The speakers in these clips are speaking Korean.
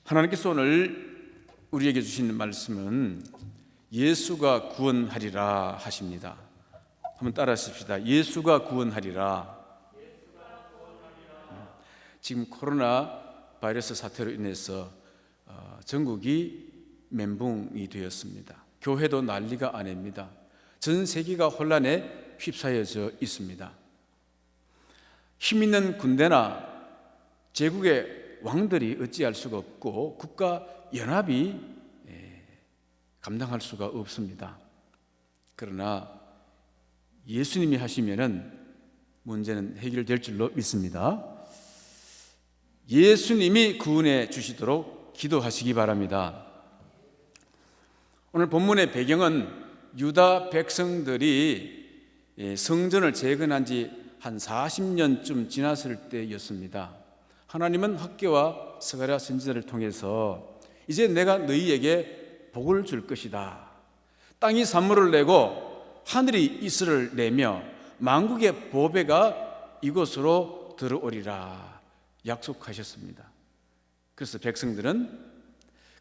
하나님께서 오늘 우리에게 주시는 말씀은 예수가 구원하리라 하십니다. 한번 따라하십시다. 예수가 구원하리라. 지금 코로나 바이러스 사태로 인해서 전국이 멘붕이 되었습니다. 교회도 난리가 아닙니다. 전 세계가 혼란에 휩싸여져 있습니다. 힘 있는 군대나 제국의 왕들이 어찌할 수가 없고 국가 연합이 감당할 수가 없습니다. 그러나 예수님이 하시면은 문제는 해결될 줄로 믿습니다. 예수님이 구원해 주시도록 기도하시기 바랍니다. 오늘 본문의 배경은 유다 백성들이 성전을 재건한 지 한 40년쯤 지났을 때였습니다. 하나님은 학개와 스가랴 선지자를 통해서 이제 내가 너희에게 복을 줄 것이다. 땅이 산물을 내고 하늘이 이슬을 내며 만국의 보배가 이곳으로 들어오리라 약속하셨습니다. 그래서 백성들은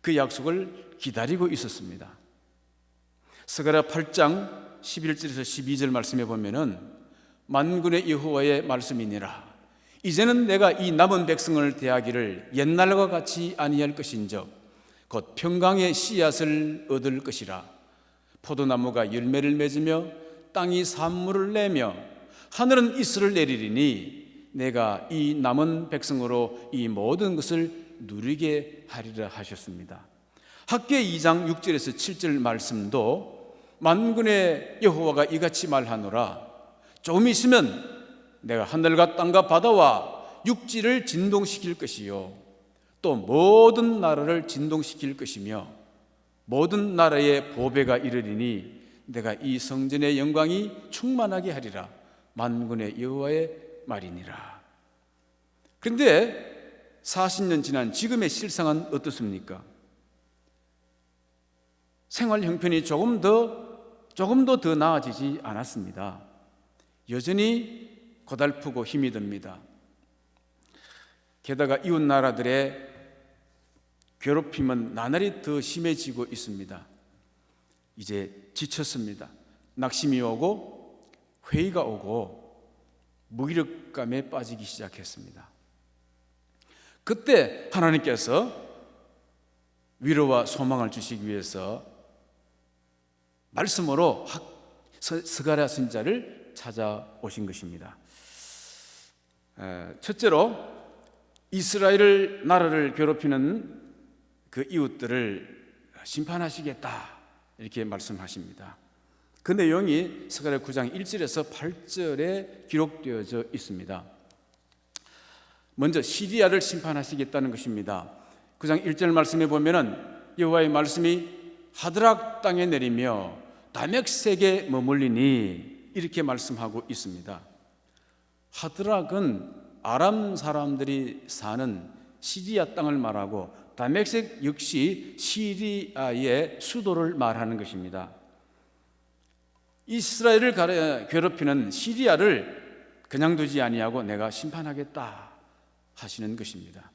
그 약속을 기다리고 있었습니다. 스가랴 8장 11절에서 12절 말씀에 보면은 만군의 여호와의 말씀이니라. 이제는 내가 이 남은 백성을 대하기를 옛날과 같이 아니할 것인즉 곧 평강의 씨앗을 얻을 것이라. 포도나무가 열매를 맺으며 땅이 산물을 내며 하늘은 이슬을 내리리니 내가 이 남은 백성으로 이 모든 것을 누리게 하리라 하셨습니다. 학개 2장 6절에서 7절 말씀도 만군의 여호와가 이같이 말하노라. 조금 있으면 내가 하늘과 땅과 바다와 육지를 진동시킬 것이요 또 모든 나라를 진동시킬 것이며 모든 나라의 보배가 이르리니 내가 이 성전의 영광이 충만하게 하리라. 만군의 여호와의 말이니라. 그런데 40년 지난 지금의 실상은 어떻습니까? 생활 형편이 조금도 더 나아지지 않았습니다. 여전히 고달프고 힘이 듭니다. 게다가 이웃 나라들의 괴롭힘은 나날이 더 심해지고 있습니다. 이제 지쳤습니다. 낙심이 오고 회의가 오고 무기력감에 빠지기 시작했습니다. 그때 하나님께서 위로와 소망을 주시기 위해서 말씀으로 스가랴 선지자를 찾아오신 것입니다. 첫째로 이스라엘 나라를 괴롭히는 그 이웃들을 심판하시겠다 이렇게 말씀하십니다. 그 내용이 스가랴 9장 1절에서 8절에 기록되어져 있습니다. 먼저 시리아를 심판하시겠다는 것입니다. 9장 1절 말씀에 보면은 여호와의 말씀이 하드락 땅에 내리며 다멕색에 머물리니 이렇게 말씀하고 있습니다. 하드락은 아람 사람들이 사는 시리아 땅을 말하고 다멕색 역시 시리아의 수도를 말하는 것입니다. 이스라엘을 괴롭히는 시리아를 그냥 두지 아니하고 내가 심판하겠다 하시는 것입니다.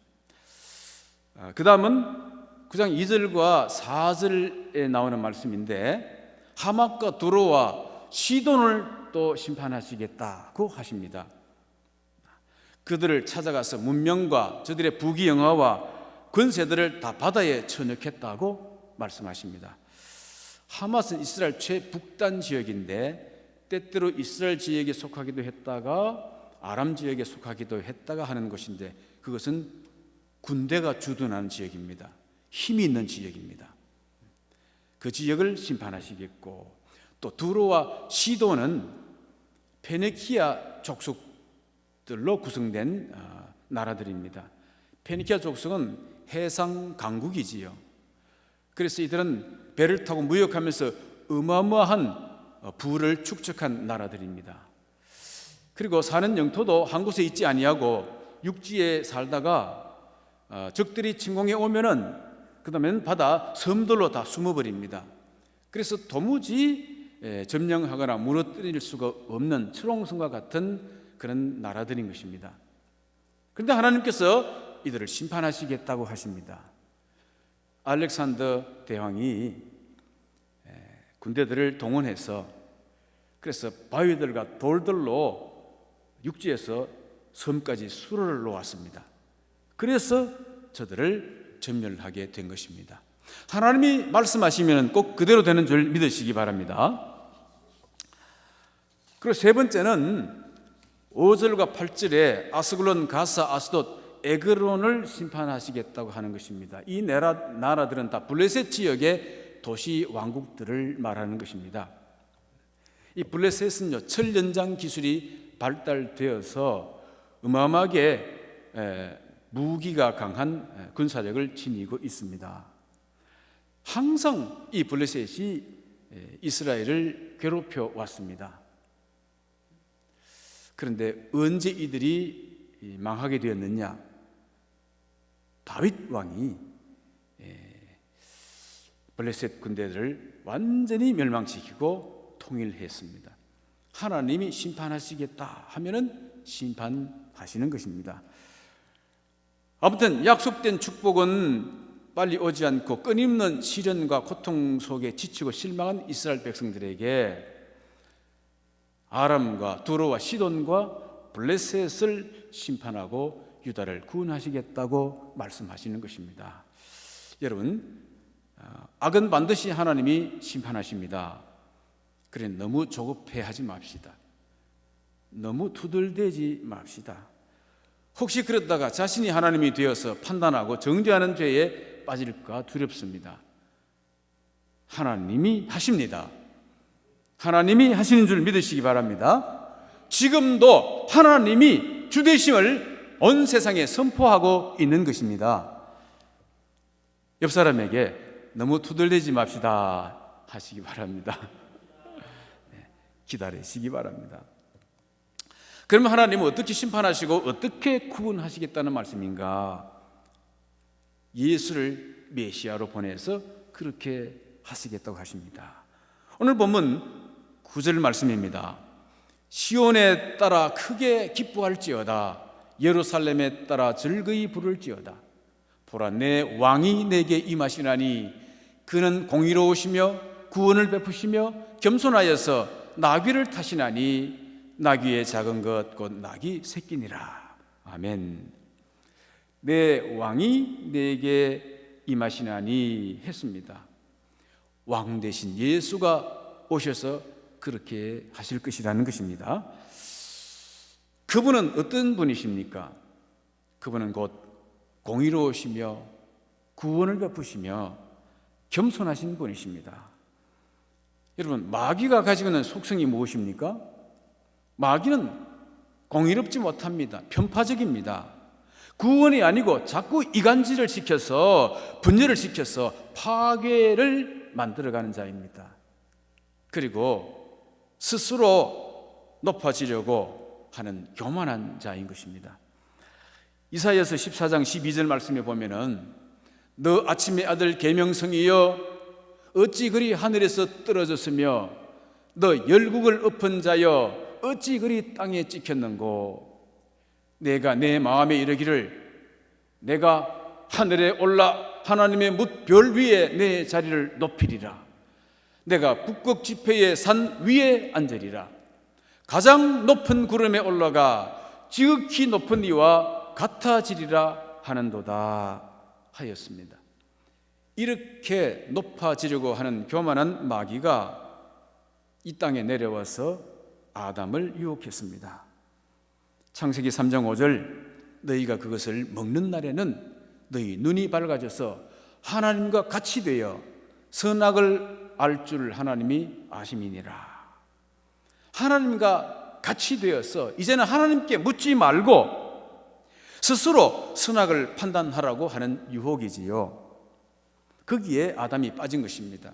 그 다음은 9장 2절과 4절에 나오는 말씀인데 하맛과 두로와 시돈을 또 심판하시겠다고 하십니다. 그들을 찾아가서 문명과 저들의 부귀영화와 권세들을 다 바다에 쳐넣겠다고 말씀하십니다. 하맛은 이스라엘 최북단 지역인데 때때로 이스라엘 지역에 속하기도 했다가 아람 지역에 속하기도 했다가 하는 것인데 그것은 군대가 주둔하는 지역입니다. 힘이 있는 지역입니다. 그 지역을 심판하시겠고 또 두로와 시돈은 페니키아 족속들로 구성된 나라들입니다. 페니키아 족속은 해상 강국이지요. 그래서 이들은 배를 타고 무역하면서 어마어마한 부를 축적한 나라들입니다. 그리고 사는 영토도 한 곳에 있지 아니하고 육지에 살다가 적들이 침공해 오면은 그다음에는 바다 섬들로 다 숨어버립니다. 그래서 도무지 점령하거나 무너뜨릴 수가 없는 철옹성과 같은 그런 나라들인 것입니다. 그런데 하나님께서 이들을 심판하시겠다고 하십니다. 알렉산더 대왕이 군대들을 동원해서 그래서 바위들과 돌들로 육지에서 섬까지 수로를 놓았습니다. 그래서 저들을 전멸하게 된 것입니다. 하나님이 말씀하시면 꼭 그대로 되는 줄 믿으시기 바랍니다. 그리고 세 번째는 5절과 8절에 아스글론, 가사, 아스돗, 에그론을 심판하시겠다고 하는 것입니다. 이 나라들은 다 블레셋 지역의 도시 왕국들을 말하는 것입니다. 이 블레셋은요, 철연장 기술이 발달되어서 어마어마하게 무기가 강한 군사력을 지니고 있습니다. 항상 이 블레셋이 이스라엘을 괴롭혀 왔습니다. 그런데 언제 이들이 망하게 되었느냐? 다윗 왕이 블레셋 군대들을 완전히 멸망시키고 통일했습니다. 하나님이 심판하시겠다 하면은 심판하시는 것입니다. 아무튼 약속된 축복은 빨리 오지 않고 끊임없는 시련과 고통 속에 지치고 실망한 이스라엘 백성들에게 아람과 두로와 시돈과 블레셋을 심판하고 유다를 구원하시겠다고 말씀하시는 것입니다. 여러분, 악은 반드시 하나님이 심판하십니다. 그래 너무 조급해하지 맙시다. 너무 투덜대지 맙시다. 혹시 그러다가 자신이 하나님이 되어서 판단하고 정죄하는 죄에 빠질까 두렵습니다. 하나님이 하십니다. 하나님이 하시는 줄 믿으시기 바랍니다. 지금도 하나님이 주되심을 온 세상에 선포하고 있는 것입니다. 옆 사람에게 너무 투덜대지 맙시다 하시기 바랍니다. 기다리시기 바랍니다. 그러면 하나님은 어떻게 심판하시고 어떻게 구원하시겠다는 말씀인가? 예수를 메시아로 보내서 그렇게 하시겠다고 하십니다. 오늘 본문 9절 말씀입니다. 시온에 따라 크게 기뻐할지어다. 예루살렘에 따라 즐거이 부를지어다. 보라, 내 왕이 내게 임하시나니 그는 공의로우시며 구원을 베푸시며 겸손하여서 나귀를 타시나니 나귀의 작은 것 곧 나귀 새끼니라. 아멘. 내 왕이 내게 임하시나니 했습니다. 왕 대신 예수가 오셔서 그렇게 하실 것이라는 것입니다. 그분은 어떤 분이십니까? 그분은 곧 공의로우시며 구원을 베푸시며 겸손하신 분이십니다. 여러분, 마귀가 가지고 있는 속성이 무엇입니까? 마귀는 공의롭지 못합니다. 편파적입니다. 구원이 아니고 자꾸 이간질을 시켜서 분열을 시켜서 파괴를 만들어가는 자입니다. 그리고 스스로 높아지려고 하는 교만한 자인 것입니다. 이사야서 14장 12절 말씀에 보면은 너 아침의 아들 계명성이여 어찌 그리 하늘에서 떨어졌으며 너 열국을 엎은 자여 어찌 그리 땅에 찍혔는고 내가 내 마음에 이르기를 내가 하늘에 올라 하나님의 뭇별 위에 내 자리를 높이리라. 내가 북극 지폐의 산 위에 앉으리라. 가장 높은 구름에 올라가 지극히 높은 이와 같아지리라 하는도다 하였습니다. 이렇게 높아지려고 하는 교만한 마귀가 이 땅에 내려와서 아담을 유혹했습니다. 창세기 3장 5절 너희가 그것을 먹는 날에는 너희 눈이 밝아져서 하나님과 같이 되어 선악을 알 줄 하나님이 아심이니라. 하나님과 같이 되어서 이제는 하나님께 묻지 말고 스스로 선악을 판단하라고 하는 유혹이지요. 거기에 아담이 빠진 것입니다.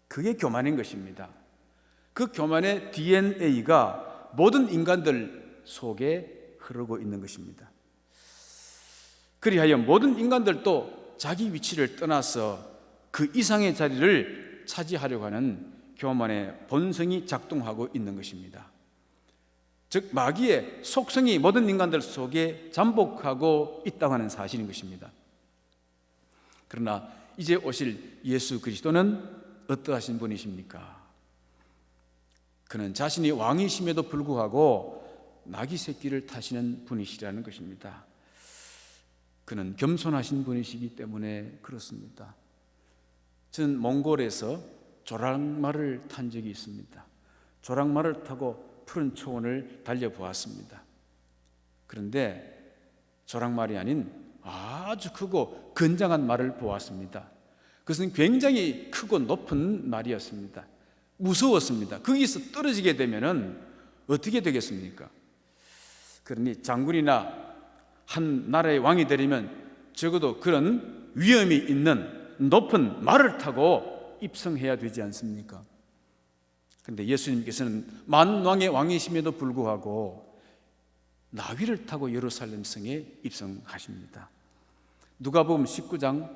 그게 교만인 것입니다. 그 교만의 DNA가 모든 인간들 속에 흐르고 있는 것입니다. 그리하여 모든 인간들도 자기 위치를 떠나서 그 이상의 자리를 차지하려고 하는 교만의 본성이 작동하고 있는 것입니다. 즉 마귀의 속성이 모든 인간들 속에 잠복하고 있다고 하는 사실인 것입니다. 그러나 이제 오실 예수 그리스도는 어떠하신 분이십니까? 그는 자신이 왕이심에도 불구하고 나귀 새끼를 타시는 분이시라는 것입니다. 그는 겸손하신 분이시기 때문에 그렇습니다. 저는 몽골에서 조랑말을 탄 적이 있습니다. 조랑말을 타고 푸른 초원을 달려보았습니다. 그런데 조랑말이 아닌 아주 크고 건장한 말을 보았습니다. 그것은 굉장히 크고 높은 말이었습니다. 무서웠습니다. 거기서 떨어지게 되면은 어떻게 되겠습니까? 그러니 장군이나 한 나라의 왕이 되려면 적어도 그런 위험이 있는 높은 말을 타고 입성해야 되지 않습니까? 그런데 예수님께서는 만왕의 왕이심에도 불구하고 나귀를 타고 예루살렘 성에 입성하십니다. 누가복음 19장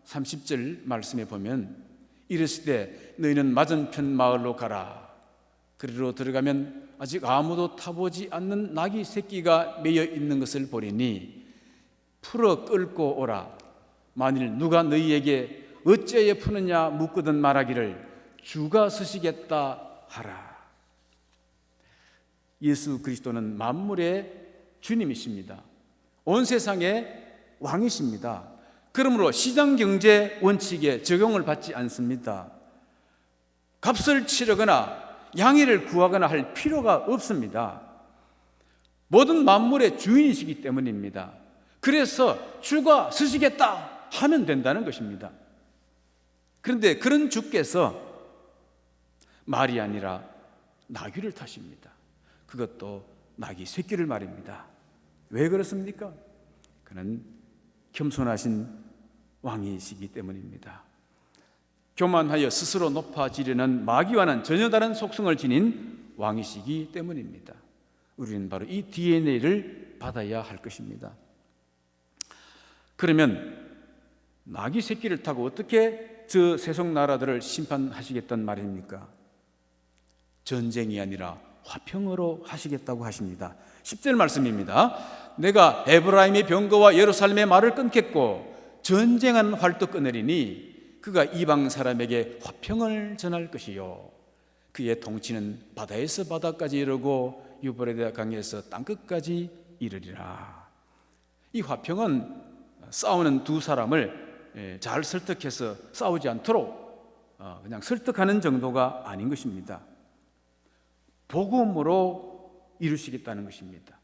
30절 말씀에 보면 이르시되 너희는 맞은편 마을로 가라. 그리로 들어가면 아직 아무도 타보지 않는 나귀 새끼가 매여 있는 것을 보리니 풀어 끌고 오라. 만일 누가 너희에게 어찌하여 푸느냐 묻거든 말하기를 주가 서시겠다 하라. 예수 그리스도는 만물의 주님이십니다. 온 세상의 왕이십니다. 그러므로 시장경제 원칙에 적용을 받지 않습니다. 값을 치르거나 양해를 구하거나 할 필요가 없습니다. 모든 만물의 주인이시기 때문입니다. 그래서 주가 서시겠다 하면 된다는 것입니다. 그런데 그런 주께서 말이 아니라 나귀를 타십니다. 그것도 나귀 새끼를 말입니다. 왜 그렇습니까? 그는 겸손하신 왕이시기 때문입니다. 교만하여 스스로 높아지려는 마귀와는 전혀 다른 속성을 지닌 왕이시기 때문입니다. 우리는 바로 이 DNA를 받아야 할 것입니다. 그러면 나귀 새끼를 타고 어떻게 저 세속 나라들을 심판하시겠다는 말입니까? 전쟁이 아니라 화평으로 하시겠다고 하십니다. 10절 말씀입니다. 내가 에브라임의 병거와 예루살렘의 말을 끊겠고 전쟁한 활도 끊으리니 그가 이방 사람에게 화평을 전할 것이요 그의 통치는 바다에서 바다까지 이르고 유브라데 강에서 땅끝까지 이르리라. 이 화평은 싸우는 두 사람을 잘 설득해서 싸우지 않도록 그냥 설득하는 정도가 아닌 것입니다. 복음으로 이루시겠다는 것입니다.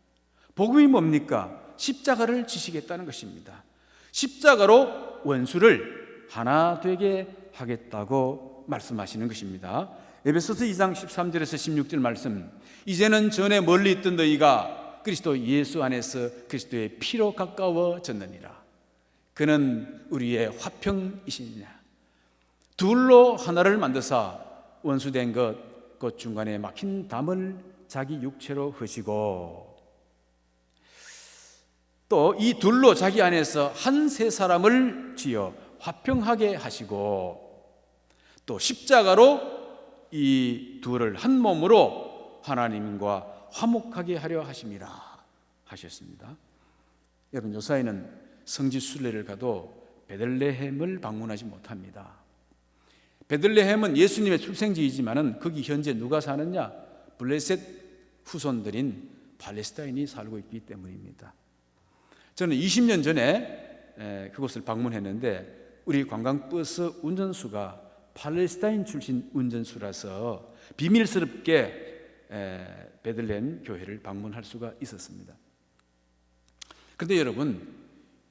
복음이 뭡니까? 십자가를 지시겠다는 것입니다. 십자가로 원수를 하나 되게 하겠다고 말씀하시는 것입니다. 에베소서 2장 13절에서 16절 말씀, 이제는 전에 멀리 있던 너희가 그리스도 예수 안에서 그리스도의 피로 가까워졌느니라. 그는 우리의 화평이시니라. 둘로 하나를 만드사 원수된 것, 그 중간에 막힌 담을 자기 육체로 허시고 또 이 둘로 자기 안에서 한 세 사람을 지어 화평하게 하시고 또 십자가로 이 둘을 한 몸으로 하나님과 화목하게 하려 하심이라 하셨습니다. 여러분, 요사이는 성지 순례를 가도 베들레헴을 방문하지 못합니다. 베들레헴은 예수님의 출생지이지만은 거기 현재 누가 사느냐? 블레셋 후손들인 팔레스타인이 살고 있기 때문입니다. 저는 20년 전에 그곳을 방문했는데 우리 관광버스 운전수가 팔레스타인 출신 운전수라서 비밀스럽게 베들레헴 교회를 방문할 수가 있었습니다. 그런데 여러분,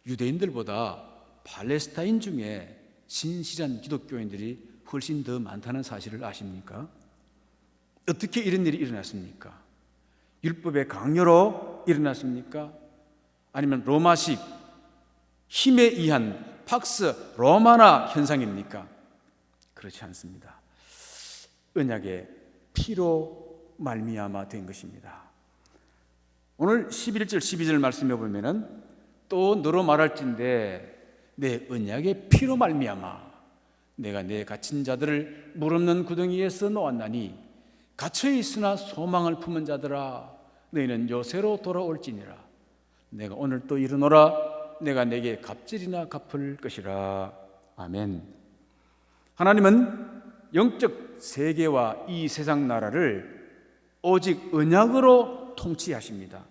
유대인들보다 팔레스타인 중에 신실한 기독교인들이 훨씬 더 많다는 사실을 아십니까? 어떻게 이런 일이 일어났습니까? 율법의 강요로 일어났습니까? 아니면 로마식 힘에 의한 팍스 로마나 현상입니까? 그렇지 않습니다. 언약의 피로 말미암아 된 것입니다. 오늘 11절 12절 말씀해 보면은 또 너로 말할진대 내 언약의 피로 말미암아 내가 내 갇힌 자들을 물 없는 구덩이에서 놓았나니 갇혀 있으나 소망을 품은 자들아 너희는 요새로 돌아올지니라. 내가 오늘 또 이르노라 내가 내게 갑질이나 갚을 것이라 아멘. 하나님은 영적 세계와 이 세상 나라를 오직 언약으로 통치하십니다.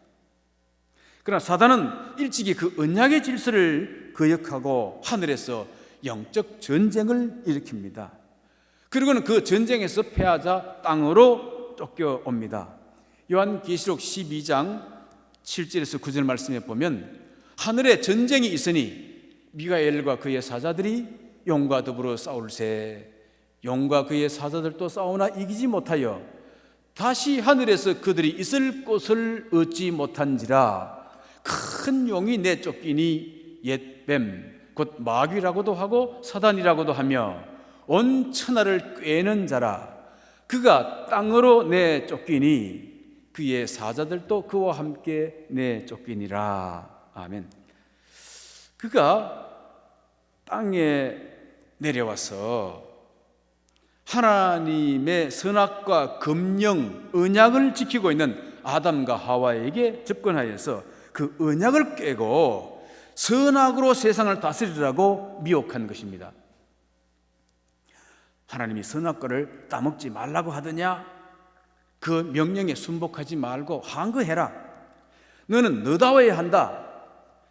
그러나 사단은 일찍이 그 언약의 질서를 거역하고 하늘에서 영적 전쟁을 일으킵니다. 그리고는 그 전쟁에서 패하자 땅으로 쫓겨옵니다. 요한계시록 12장 7절에서 9절 말씀에 보면 하늘에 전쟁이 있으니 미가엘과 그의 사자들이 용과 더불어 싸울세 용과 그의 사자들도 싸우나 이기지 못하여 다시 하늘에서 그들이 있을 곳을 얻지 못한지라. 큰 용이 내쫓기니 옛뱀 곧 마귀라고도 하고 사단이라고도 하며 온 천하를 꿰는 자라. 그가 땅으로 내쫓기니 그의 사자들도 그와 함께 내쫓기니라. 아멘. 그가 땅에 내려와서 하나님의 선악과 금령 언약을 지키고 있는 아담과 하와에게 접근하여서 그 언약을 깨고 선악으로 세상을 다스리라고 미혹한 것입니다. 하나님이 선악과를 따먹지 말라고 하더냐? 그 명령에 순복하지 말고 항거해라. 너는 너다워야 한다.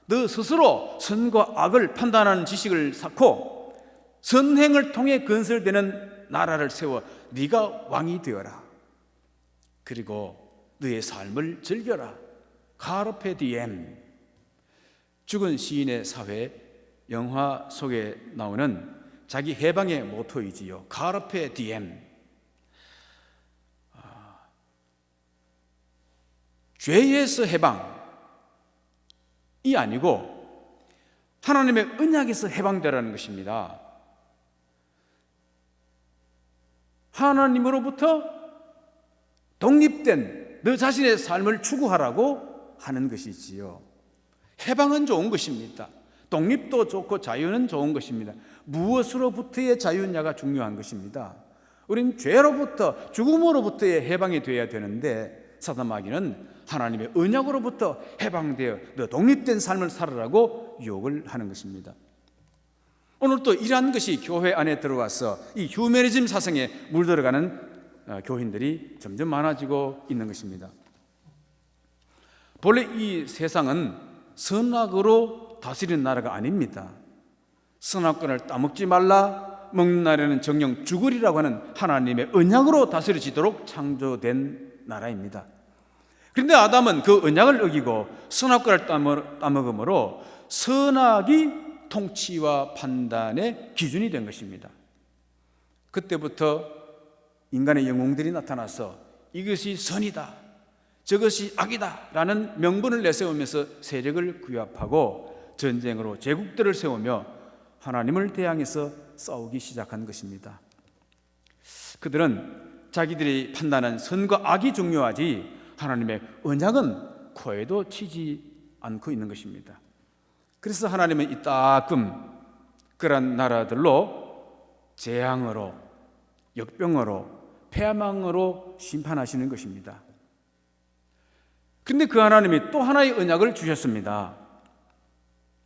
너 스스로 선과 악을 판단하는 지식을 쌓고 선행을 통해 건설되는 나라를 세워 네가 왕이 되어라. 그리고 너의 삶을 즐겨라. 카르페 디엠. 죽은 시인의 사회 영화 속에 나오는 자기 해방의 모토이지요. 카르페 디엠. 죄에서 해방이 아니고 하나님의 언약에서 해방되라는 것입니다. 하나님으로부터 독립된 너 자신의 삶을 추구하라고 하는 것이지요. 해방은 좋은 것입니다. 독립도 좋고 자유는 좋은 것입니다. 무엇으로부터의 자유냐가 중요한 것입니다. 우린 죄로부터 죽음으로부터의 해방이 되어야 되는데 사단 마귀는 하나님의 언약으로부터 해방되어 너 독립된 삶을 살아라고 유혹을 하는 것입니다. 오늘 또 이러한 것이 교회 안에 들어와서 이 휴머니즘 사상에 물들어가는 교인들이 점점 많아지고 있는 것입니다. 본래 이 세상은 선악으로 다스리는 나라가 아닙니다. 선악과를 따먹지 말라, 먹는 날에는 정령 죽으리라고 하는 하나님의 언약으로 다스려지도록 창조된 나라입니다. 그런데 아담은 그 언약을 어기고 선악과를 따먹음으로 선악이 통치와 판단의 기준이 된 것입니다. 그때부터 인간의 영웅들이 나타나서 이것이 선이다, 저것이 악이다 라는 명분을 내세우면서 세력을 규합하고 전쟁으로 제국들을 세우며 하나님을 대항해서 싸우기 시작한 것입니다. 그들은 자기들이 판단한 선과 악이 중요하지 하나님의 언약은 코에도 치지 않고 있는 것입니다. 그래서 하나님은 이따금 그런 나라들로 재앙으로, 역병으로, 폐망으로 심판하시는 것입니다. 그런데 그 하나님이 또 하나의 언약을 주셨습니다.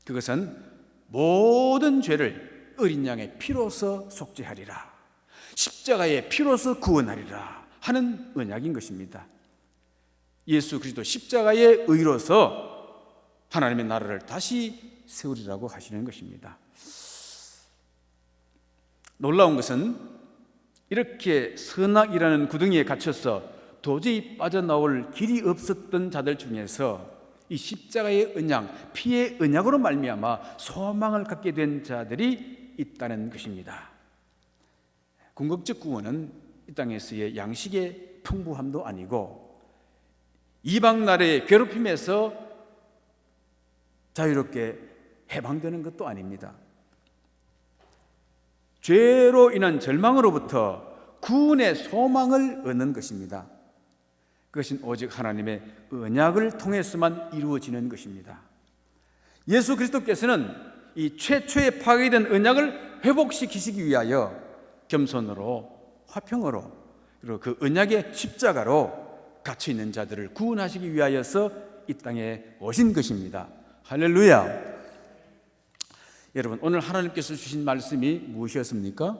그것은 모든 죄를 어린 양의 피로서 속죄하리라, 십자가의 피로서 구원하리라 하는 언약인 것입니다. 예수 그리스도 십자가의 의로서 하나님의 나라를 다시 세우리라고 하시는 것입니다. 놀라운 것은 이렇게 선악이라는 구덩이에 갇혀서 도저히 빠져나올 길이 없었던 자들 중에서 이 십자가의 언약, 피의 언약으로 말미암아 소망을 갖게 된 자들이 있다는 것입니다. 궁극적 구원은 이 땅에서의 양식의 풍부함도 아니고 이방 나라의 괴롭힘에서 자유롭게 해방되는 것도 아닙니다. 죄로 인한 절망으로부터 구원의 소망을 얻는 것입니다. 그것은 오직 하나님의 언약을 통해서만 이루어지는 것입니다. 예수 그리스도께서는 이 최초의 파괴된 언약을 회복시키시기 위하여 겸손으로, 화평으로, 그리고 그 언약의 십자가로 갇혀 있는 자들을 구원하시기 위하여서 이 땅에 오신 것입니다. 할렐루야. 여러분, 오늘 하나님께서 주신 말씀이 무엇이었습니까?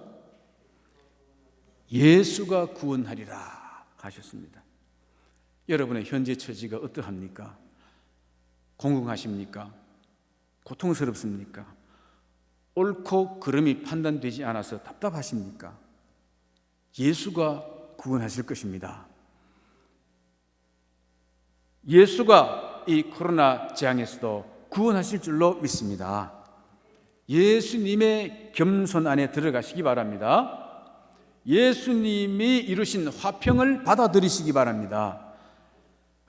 예수가 구원하리라 하셨습니다. 여러분의 현재 처지가 어떠합니까? 공공하십니까? 고통스럽습니까? 옳고 그름이 판단되지 않아서 답답하십니까? 예수가 구원하실 것입니다. 예수가 이 코로나 재앙에서도 구원하실 줄로 믿습니다. 예수님의 겸손 안에 들어가시기 바랍니다. 예수님이 이루신 화평을 받아들이시기 바랍니다.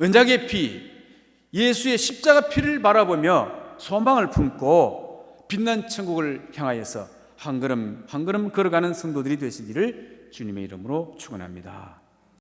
은장의 피, 예수의 십자가 피를 바라보며 소망을 품고 빛난 천국을 향하여서 한 걸음 한 걸음 걸어가는 성도들이 되시기를 주님의 이름으로 축원합니다.